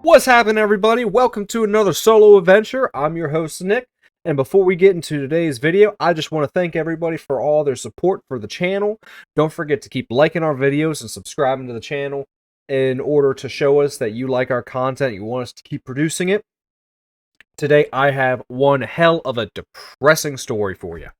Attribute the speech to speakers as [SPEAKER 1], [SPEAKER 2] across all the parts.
[SPEAKER 1] What's happening, everybody? Welcome to another solo adventure. I'm your host, Nick, and before we get into today's video, I just want to thank everybody for all their support for the channel. Don't forget to keep liking our videos and subscribing to the channel in order to show us that you like our content, you want us to keep producing it. Today, I have one hell of a depressing story for you.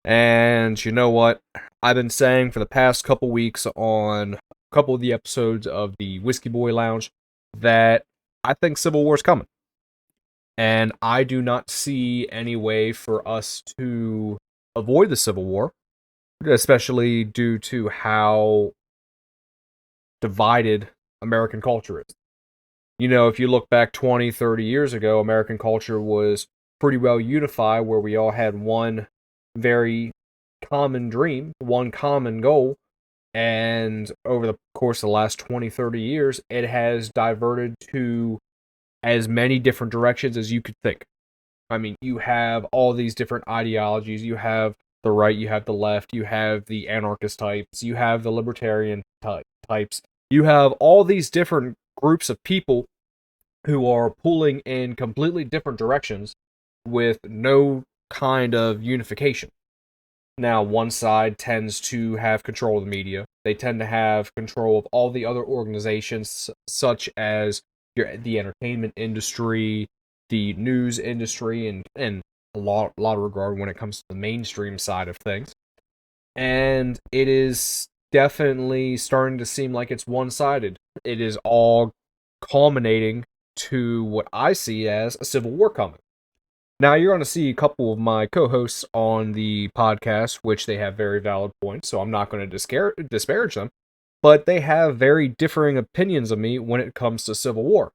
[SPEAKER 1] And you know what? I've been saying for the past couple weeks on a couple of the episodes of the Whiskey Boy Lounge that I think Civil War's coming. And I do not see any way for us to avoid the Civil War, especially due to how divided American culture is. You know, if you look back 20, 30 years ago, American culture was pretty well unified, where we all had one very common dream, one common goal, and over the course of the last 20, 30 years, it has diverted to as many different directions as you could think. I mean, you have all these different ideologies. You have the right, you have the left, you have the anarchist types, you have the libertarian types. You have all these different groups of people who are pulling in completely different directions with no kind of unification. Now, one side tends to have control of the media. They tend to have control of all the other organizations, such as the entertainment industry, the news industry, and a lot of regard when it comes to the mainstream side of things. And it is definitely starting to seem like it's one-sided. It is all culminating to what I see as a civil war coming. Now, you're going to see a couple of my co-hosts on the podcast, which they have very valid points, so I'm not going to disparage them, but they have very differing opinions of me when it comes to Civil War.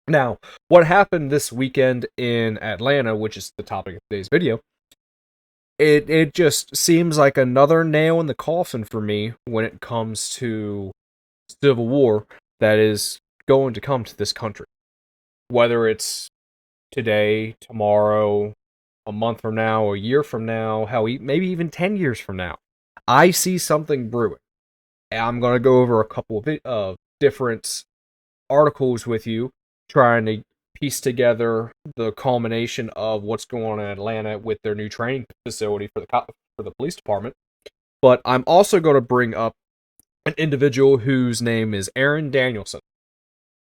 [SPEAKER 1] Now, what happened this weekend in Atlanta, which is the topic of today's video, it just seems like another nail in the coffin for me when it comes to Civil War that is going to come to this country. Whether it's today, tomorrow, a month from now, a year from now, hell, maybe even 10 years from now, I see something brewing. I'm going to go over a couple of different articles with you, trying to piece together the culmination of what's going on in Atlanta with their new training facility for the police department. But I'm also going to bring up an individual whose name is Aaron Danielson,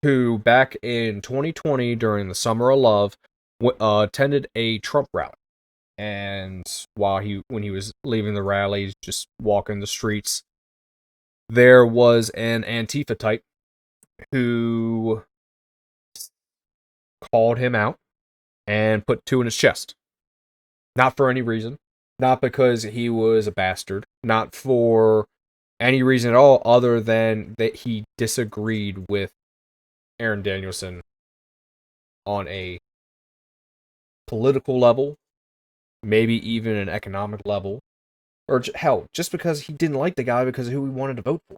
[SPEAKER 1] who back in 2020 during the Summer of Love attended a Trump rally. And when he was leaving the rally, just walking the streets, there was an Antifa type who called him out and put two in his chest. Not for any reason. Not because he was a bastard. Not for any reason at all other than that he disagreed with Aaron Danielson on a political level, maybe even an economic level, or hell, just because he didn't like the guy because of who he wanted to vote for.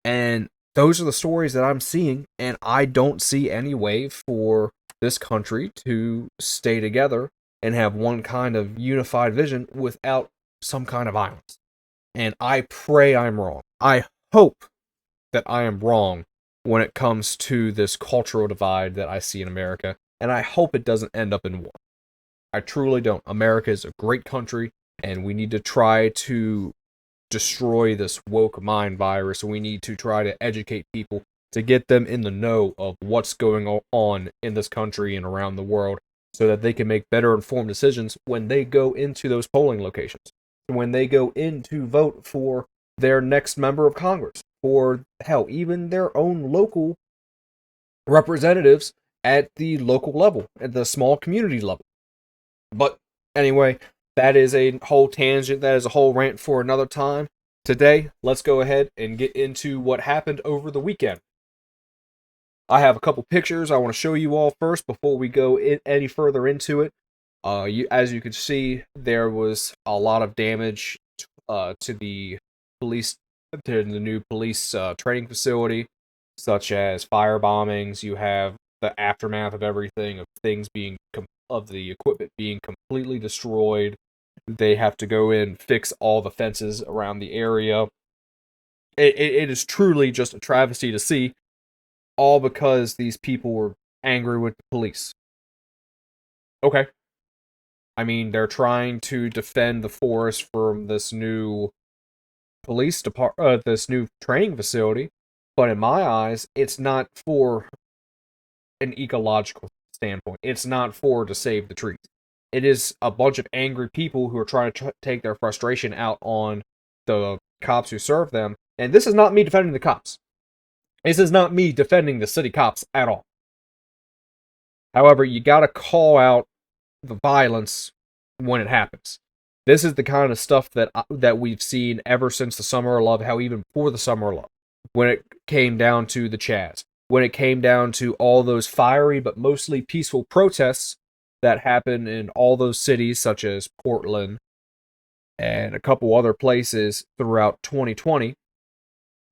[SPEAKER 1] And those are the stories that I'm seeing, and I don't see any way for this country to stay together and have one kind of unified vision without some kind of violence. And I pray I'm wrong. I hope that I am wrong when it comes to this cultural divide that I see in America, and I hope it doesn't end up in war. I truly don't. America is a great country, and we need to try to destroy this woke mind virus. We need to try to educate people to get them in the know of what's going on in this country and around the world so that they can make better informed decisions when they go into those polling locations, when they go in to vote for their next member of Congress, or hell, even their own local representatives at the local level, at the small community level. But anyway, that is a whole tangent, that is a whole rant for another time. Today, let's go ahead and get into what happened over the weekend. I have a couple pictures I want to show you all first before we go any further into it. As you can see, there was a lot of damage to the new police training facility, such as fire bombings. You have the aftermath of everything, of things of the equipment being completely destroyed. They have to go in, fix all the fences around the area. It is truly just a travesty to see. all because these people were angry with the police. Okay. I mean, they're trying to defend the forest from this new this new training facility, but in my eyes, it's not for an ecological standpoint. It's not for to save the trees. It is a bunch of angry people who are trying to take their frustration out on the cops who serve them. And this is not me defending the cops. This is not me defending the city cops at all. However, you gotta call out the violence when it happens. This is the kind of stuff that we've seen ever since the Summer of Love, how even before the Summer of Love, when it came down to the Chaz, when it came down to all those fiery but mostly peaceful protests that happened in all those cities, such as Portland and a couple other places throughout 2020.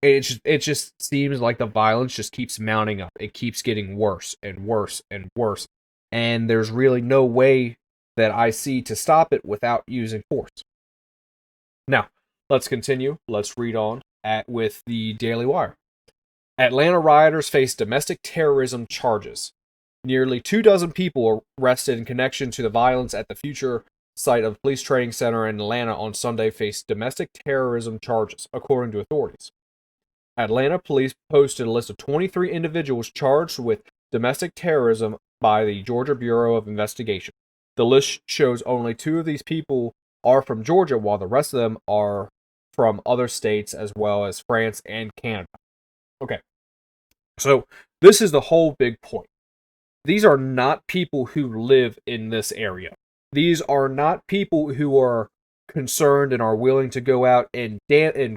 [SPEAKER 1] It just seems like the violence just keeps mounting up. It keeps getting worse and worse and worse. And there's really no way that I see to stop it without using force. Now, let's continue. Let's read on with the Daily Wire. Atlanta rioters face domestic terrorism charges. Nearly 24 people arrested in connection to the violence at the future site of police training center in Atlanta on Sunday faced domestic terrorism charges, according to authorities. Atlanta police posted a list of 23 individuals charged with domestic terrorism by the Georgia Bureau of Investigation. The list shows only 2 of these people are from Georgia, while the rest of them are from other states as well as France and Canada. Okay, so this is the whole big point. These are not people who live in this area. These are not people who are concerned and are willing to go out and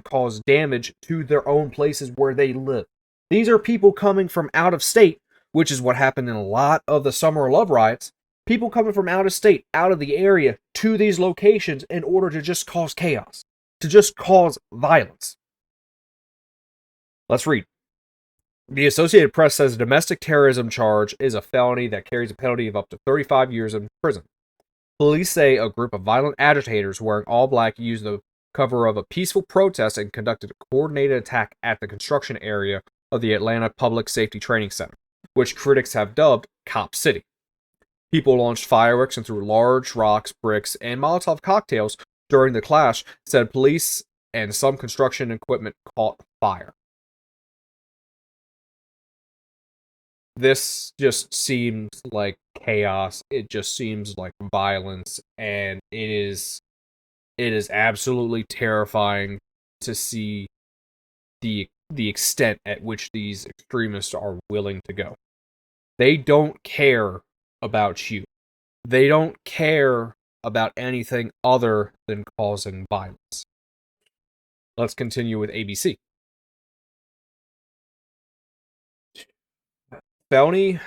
[SPEAKER 1] cause damage to their own places where they live. These are people coming from out of state, which is what happened in a lot of the Summer of Love riots. People coming from out of state, out of the area, to these locations in order to just cause chaos, to just cause violence. Let's read. The Associated Press says a domestic terrorism charge is a felony that carries a penalty of up to 35 years in prison. Police say a group of violent agitators wearing all black used the cover of a peaceful protest and conducted a coordinated attack at the construction area of the Atlanta Public Safety Training Center, which critics have dubbed Cop City. People launched fireworks and threw large rocks, bricks, and Molotov cocktails during the clash, said police, and some construction equipment caught fire. This just seems like chaos. It just seems like violence, and it is absolutely terrifying to see the extent at which these extremists are willing to go. They don't care about you. They don't care about anything other than causing violence. Let's continue with ABC. Felony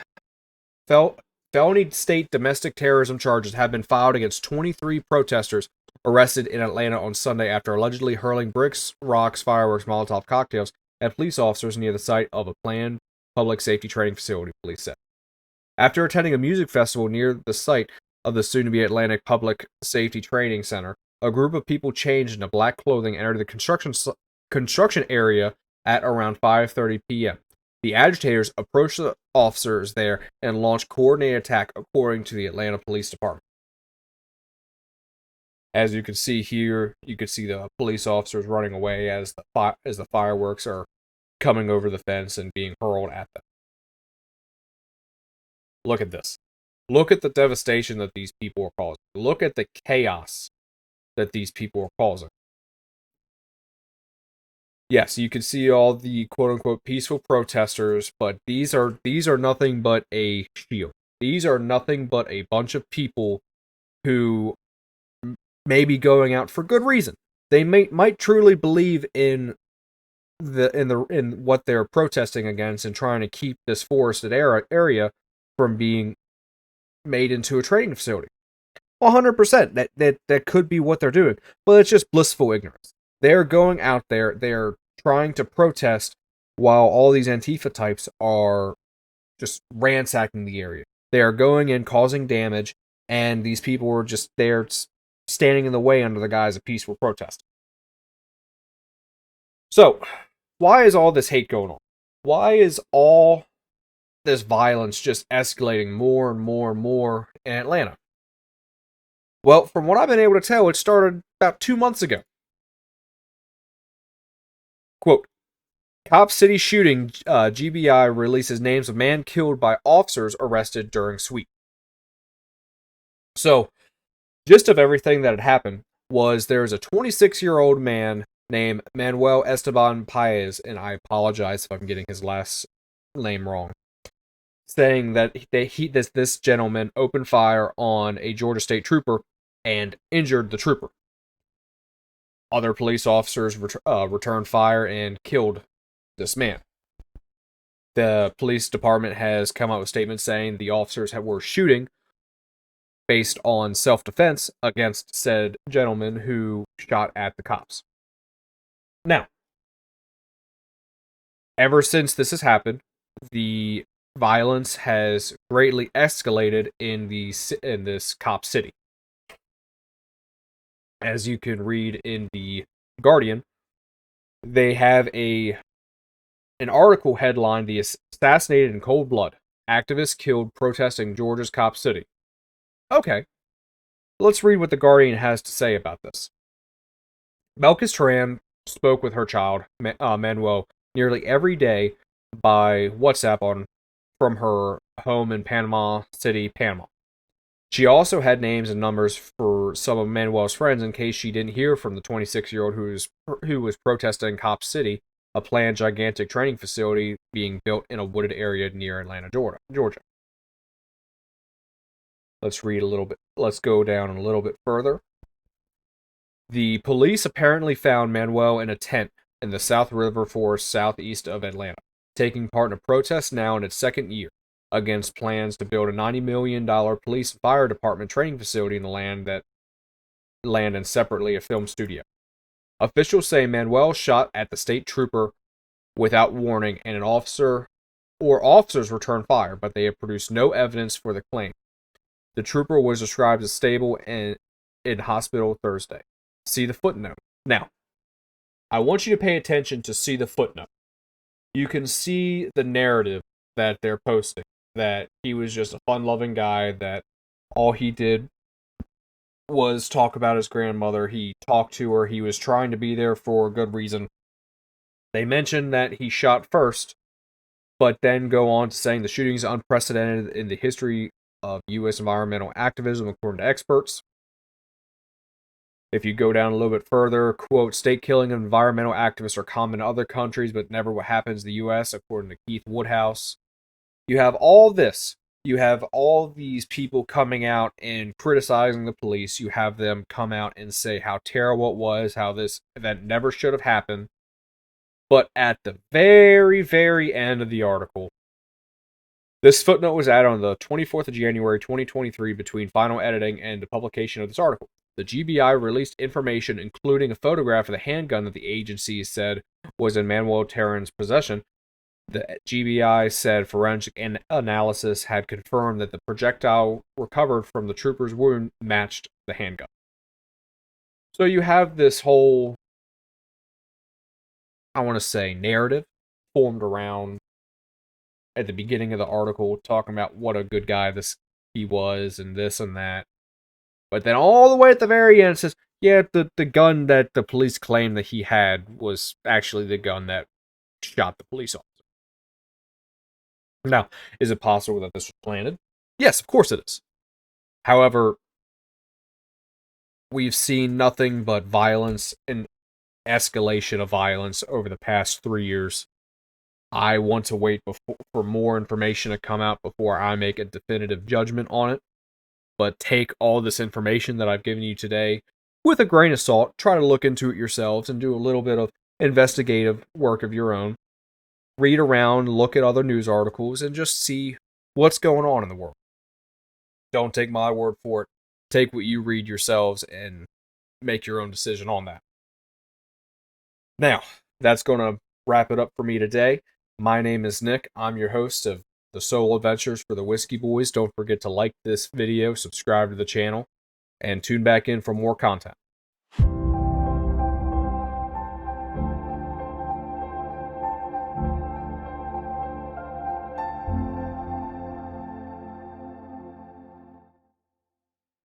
[SPEAKER 1] state domestic terrorism charges have been filed against 23 protesters arrested in Atlanta on Sunday after allegedly hurling bricks, rocks, fireworks, Molotov cocktails at police officers near the site of a planned public safety training facility, police said. After attending a music festival near the site of the soon-to-be Atlantic Public Safety Training Center, a group of people changed into black clothing entered the construction area at around 5:30 p.m. The agitators approached the officers there and launched coordinated attack, according to the Atlanta Police Department. As you can see here, you can see the police officers running away as the fireworks are coming over the fence and being hurled at them. Look at this. Look at the devastation that these people are causing. Look at the chaos that these people are causing. Yes, you can see all the quote-unquote peaceful protesters, but these are nothing but a shield. These are nothing but a bunch of people who may be going out for good reason. They might truly believe in what they're protesting against and trying to keep this forested area from being made into a training facility. 100%. That could be what they're doing, but it's just blissful ignorance. They're going out there, they're trying to protest while all these Antifa types are just ransacking the area. They are going in, causing damage, and these people are just there standing in the way under the guise of peaceful protest. So, why is all this hate going on? Why is all this violence just escalating more and more and more in Atlanta? Well, from what I've been able to tell, it started about 2 months ago. Quote, Cop City shooting, GBI releases names of man killed by officers arrested during sweep. So, gist of everything that had happened was there was a 26-year-old man named Manuel Esteban Paez, and I apologize if I'm getting his last name wrong, saying that this gentleman opened fire on a Georgia State trooper and injured the trooper. Other police officers returned fire and killed this man. The police department has come out with statements saying the officers were shooting based on self-defense against said gentleman who shot at the cops. Now, ever since this has happened, the violence has greatly escalated in this cop city. As you can read in the Guardian, they have an article headlined "The Assassinated in Cold Blood: Activists Killed Protesting Georgia's Cop City." Okay, let's read what the Guardian has to say about this. Melkis Tran spoke with her child, Manuel, nearly every day by WhatsApp from her home in Panama City, Panama. She also had names and numbers for some of Manuel's friends in case she didn't hear from the 26-year-old who was protesting Cop City, a planned gigantic training facility being built in a wooded area near Atlanta, Georgia. Let's read a little bit. Let's go down a little bit further. The police apparently found Manuel in a tent in the South River Forest southeast of Atlanta, taking part in a protest now in its second year against plans to build a $90 million police and fire department training facility in the land and separately a film studio. Officials say Manuel shot at the state trooper without warning, and officers returned fire, but they have produced no evidence for the claim. The trooper was described as stable and in hospital Thursday. See the footnote. Now, I want you to pay attention to see the footnote. You can see the narrative that they're posting, that he was just a fun-loving guy, that all he did was talk about his grandmother. He talked to her. He was trying to be there for a good reason. They mentioned that he shot first, but then go on to saying the shooting is unprecedented in the history of U.S. environmental activism, according to experts. If you go down a little bit further, quote, state killing of environmental activists are common in other countries, but never what happens in the U.S., according to Keith Woodhouse. You have all this. You have all these people coming out and criticizing the police. You have them come out and say how terrible it was, how this event never should have happened. But at the very, very end of the article, this footnote was added on the 24th of January, 2023, between final editing and the publication of this article. The GBI released information, including a photograph of the handgun that the agency said was in Manuel Terran's possession. The GBI said forensic analysis had confirmed that the projectile recovered from the trooper's wound matched the handgun. So you have this whole, I want to say, narrative formed around at the beginning of the article, talking about what a good guy he was and this and that. But then all the way at the very end it says, yeah, the gun that the police claimed that he had was actually the gun that shot the police officer. Now, is it possible that this was planted? Yes, of course it is. However, we've seen nothing but violence and escalation of violence over the past 3 years. I want to wait for more information to come out before I make a definitive judgment on it. But take all this information that I've given you today with a grain of salt. Try to look into it yourselves and do a little bit of investigative work of your own. Read around, look at other news articles, and just see what's going on in the world. Don't take my word for it. Take what you read yourselves and make your own decision on that. Now, that's going to wrap it up for me today. My name is Nick. I'm your host of The Solo Adventures for the Whiskey Boys. Don't forget to like this video, subscribe to the channel, and tune back in for more content.